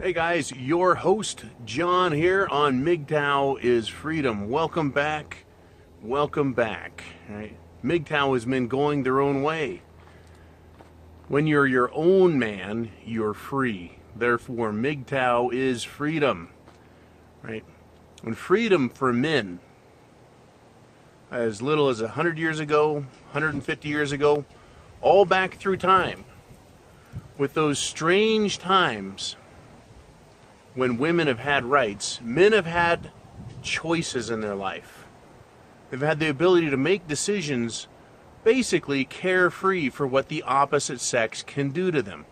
Hey guys, your host John here on Mgtow is Freedom. Welcome back. Welcome back. Right? Mgtow has been going their own way. When you're your own man, you're free. Therefore, Mgtow is freedom. Right? And freedom for men, as little as 100 years ago, 150 years ago, all back through time, with those strange times when women have had rights, men have had choices in their life. They've had the ability to make decisions basically carefree for what the opposite sex can do to them.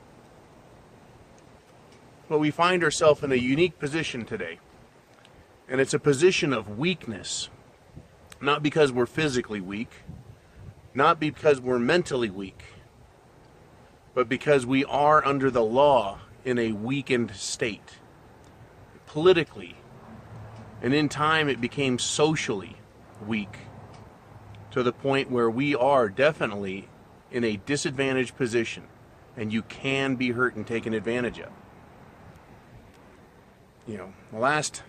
But we find ourselves in a unique position today. And it's a position of weakness. Not because we're physically weak, not because we're mentally weak, but because we are under the law in a weakened state. Politically, and in time it became socially weak, to the point where we are definitely in a disadvantaged position, and you can be hurt and taken advantage of. You know, the last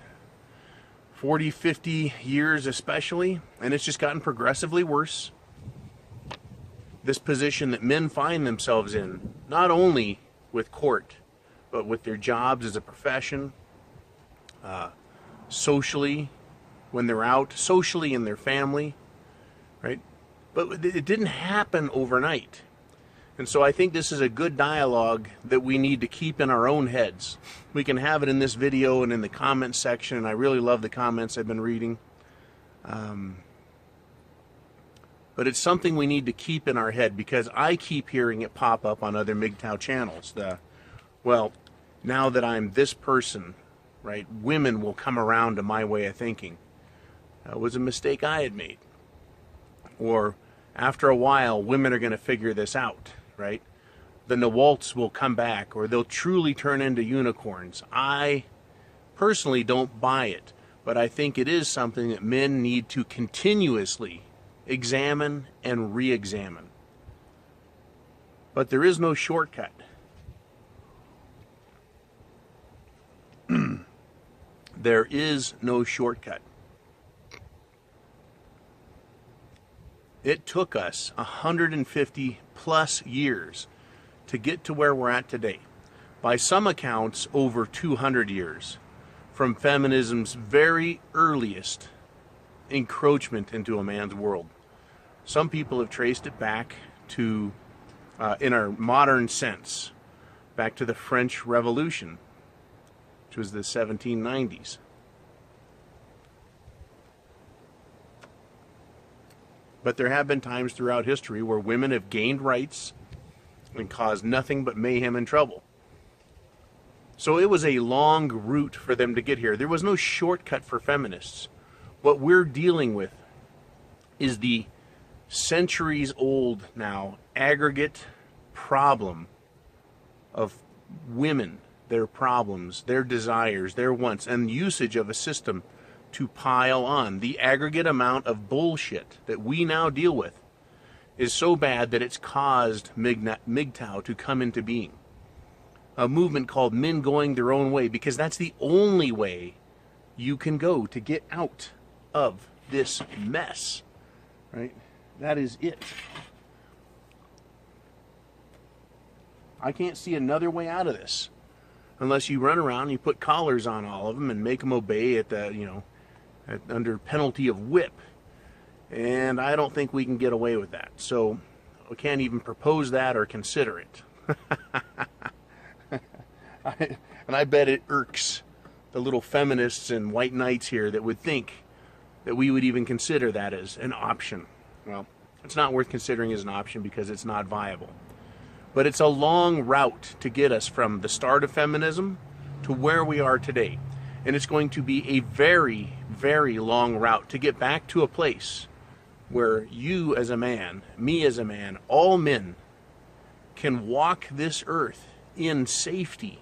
40, 50 years especially, and it's just gotten progressively worse, this position that men find themselves in, not only with court, but with their jobs as a profession, socially, when they're out, socially in their family, right? But it didn't happen overnight. And so I think this is a good dialogue that we need to keep in our own heads. We can have it in this video and in the comment section, and I really love the comments I've been reading. But it's something we need to keep in our head, because I keep hearing it pop up on other Mgtow channels. Well, now that I'm this person, right, women will come around to my way of thinking. That was a mistake I had made. Or after a while, women are going to figure this out, right? The Nawalts will come back, or they'll truly turn into unicorns. I personally don't buy it, but I think it is something that men need to continuously examine and re-examine. But there is no shortcut. There is no shortcut. It took us 150 plus years to get to where we're at today. By some accounts, over 200 years from feminism's very earliest encroachment into a man's world. Some people have traced it back to, in our modern sense, back to the French Revolution, which was the 1790s. But there have been times throughout history where women have gained rights and caused nothing but mayhem and trouble. So it was a long route for them to get here. There was no shortcut for feminists. What we're dealing with is the centuries-old now aggregate problem of women, their problems, their desires, their wants, and usage of a system to pile on. The aggregate amount of bullshit that we now deal with is so bad that it's caused Mgtow to come into being. A movement called Men Going Their Own Way, because that's the only way you can go to get out of this mess, right? That is it. I can't see another way out of this unless you run around and you put collars on all of them and make them obey at the, under penalty of whip. And I don't think we can get away with that. So we can't even propose that or consider it. And I bet it irks the little feminists and white knights here that would think that we would even consider that as an option. Well, it's not worth considering as an option because it's not viable. But it's a long route to get us from the start of feminism to where we are today. And it's going to be a very, very long route to get back to a place where you as a man, me as a man, all men can walk this earth in safety.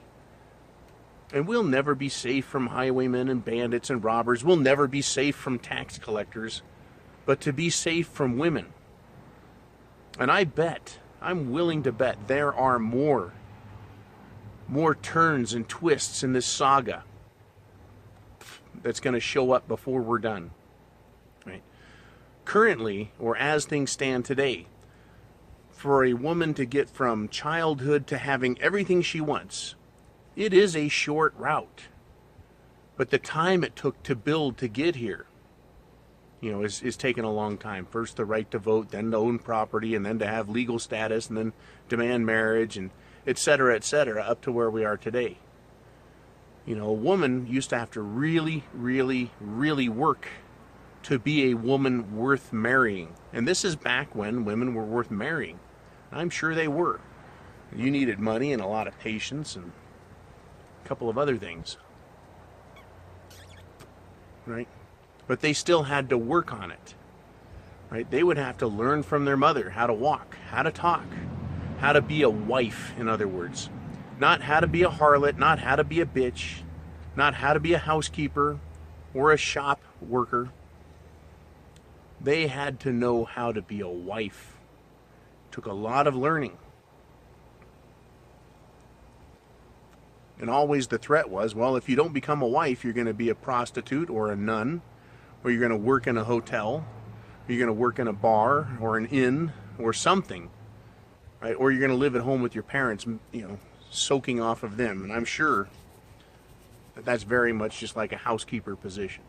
And we'll never be safe from highwaymen and bandits and robbers. We'll never be safe from tax collectors. But to be safe from women. And I bet, I'm willing to bet, there are more more turns and twists in this saga that's going to show up before we're done. Right? Currently, or as things stand today, for a woman to get from childhood to having everything she wants, it is a short route. But the time it took to build to get here, is taking a long time. First the right to vote, then to own property, and then to have legal status, and then demand marriage, and et cetera, up to where we are today. A woman used to have to really, really, really work to be a woman worth marrying. And this is back when women were worth marrying. I'm sure they were. You needed money and a lot of patience and a couple of other things. Right? But they still had to work on it. Right? They would have to learn from their mother how to walk, how to talk, how to be a wife, in other words. Not how to be a harlot, not how to be a bitch, not how to be a housekeeper or a shop worker. They had to know how to be a wife. It took a lot of learning. And always the threat was, well, if you don't become a wife, you're going to be a prostitute or a nun, or you're going to work in a hotel, or you're going to work in a bar or an inn or something, right? Or you're going to live at home with your parents, soaking off of them. And I'm sure that that's very much just like a housekeeper position.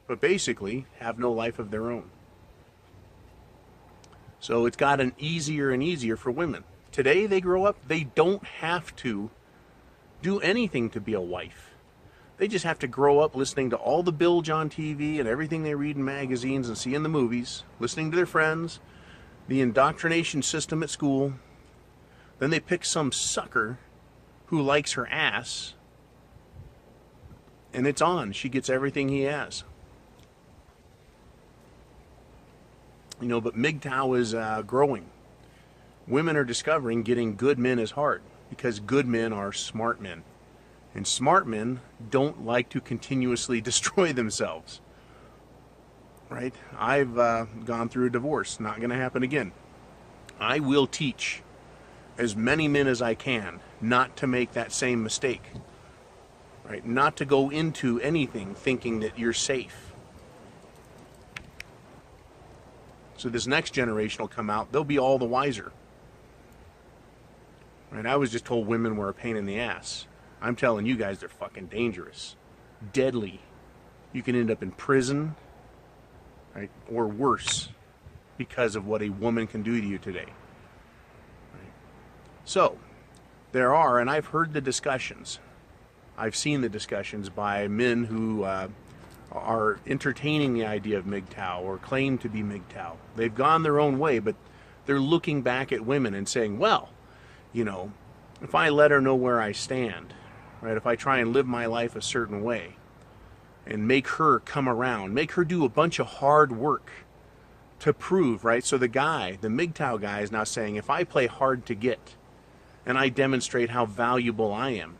But basically, have no life of their own. So it's gotten easier and easier for women. Today they grow up, they don't have to do anything to be a wife. They just have to grow up listening to all the bilge on TV and everything they read in magazines and see in the movies, listening to their friends, the indoctrination system at school. Then they pick some sucker who likes her ass, and it's on. She gets everything he has. But Mgtow is growing. Women are discovering getting good men is hard, because good men are smart men. And smart men don't like to continuously destroy themselves. Right? I've gone through a divorce. Not going to happen again. I will teach as many men as I can not to make that same mistake. Right? Not to go into anything thinking that you're safe. So this next generation will come out, they'll be all the wiser. Right? I was just told women were a pain in the ass. I'm telling you guys, they're fucking dangerous. Deadly. You can end up in prison, right? Or worse, because of what a woman can do to you today. Right? So, there are, and I've heard the discussions, I've seen the discussions by men who are entertaining the idea of Mgtow or claim to be Mgtow. They've gone their own way, but they're looking back at women and saying, well, if I let her know where I stand, right, if I try and live my life a certain way and make her come around, make her do a bunch of hard work to prove, right? So the Mgtow guy is now saying, if I play hard to get and I demonstrate how valuable I am,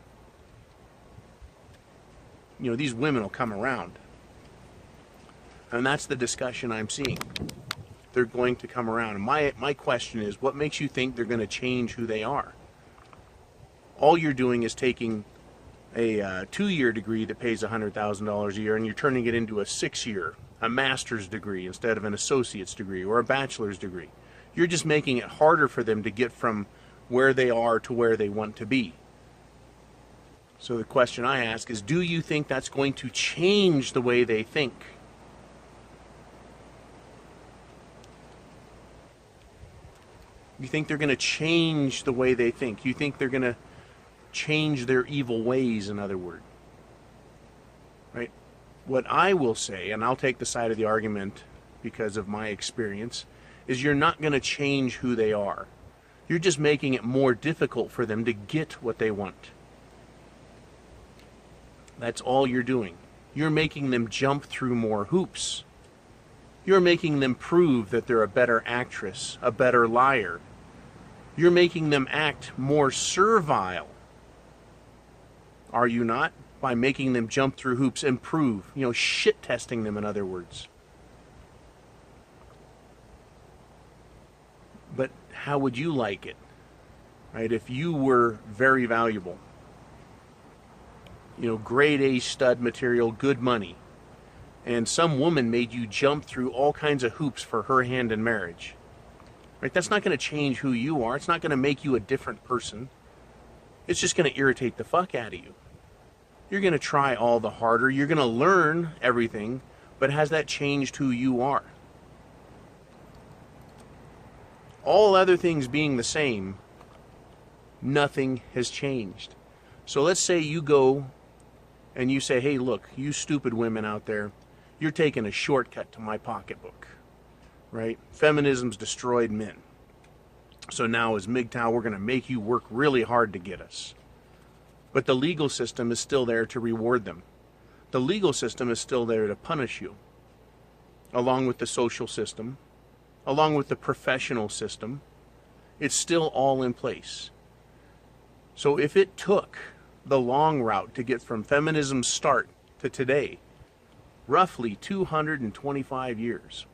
these women will come around. And that's the discussion I'm seeing. They're going to come around. And my question is, what makes you think they're going to change who they are? All you're doing is taking a 2-year degree that pays $100,000 a year and you're turning it into a 6-year, a master's degree instead of an associate's degree or a bachelor's degree. You're just making it harder for them to get from where they are to where they want to be. So the question I ask is, do you think that's going to change the way they think? You think they're going to change the way they think? You think they're going to change their evil ways, in other words? Right? What I will say, and I'll take the side of the argument because of my experience, is you're not going to change who they are. You're just making it more difficult for them to get what they want. That's all you're doing. You're making them jump through more hoops. You're making them prove that they're a better actress, a better liar. You're making them act more servile. Are you not? By making them jump through hoops and prove, shit testing them, in other words. But how would you like it? Right? If you were very valuable grade A stud material, good money, and some woman made you jump through all kinds of hoops for her hand in marriage, right? That's not going to change who you are. It's not going to make you a different person. It's just going to irritate the fuck out of you. You're going to try all the harder. You're going to learn everything, but has that changed who you are? All other things being the same, nothing has changed. So let's say you go and you say, hey, look, you stupid women out there, you're taking a shortcut to my pocketbook, right? Feminism's destroyed men. So now as Mgtow, we're going to make you work really hard to get us. But the legal system is still there to reward them. The legal system is still there to punish you, along with the social system, along with the professional system. It's still all in place. So if it took the long route to get from feminism's start to today, roughly 225 years,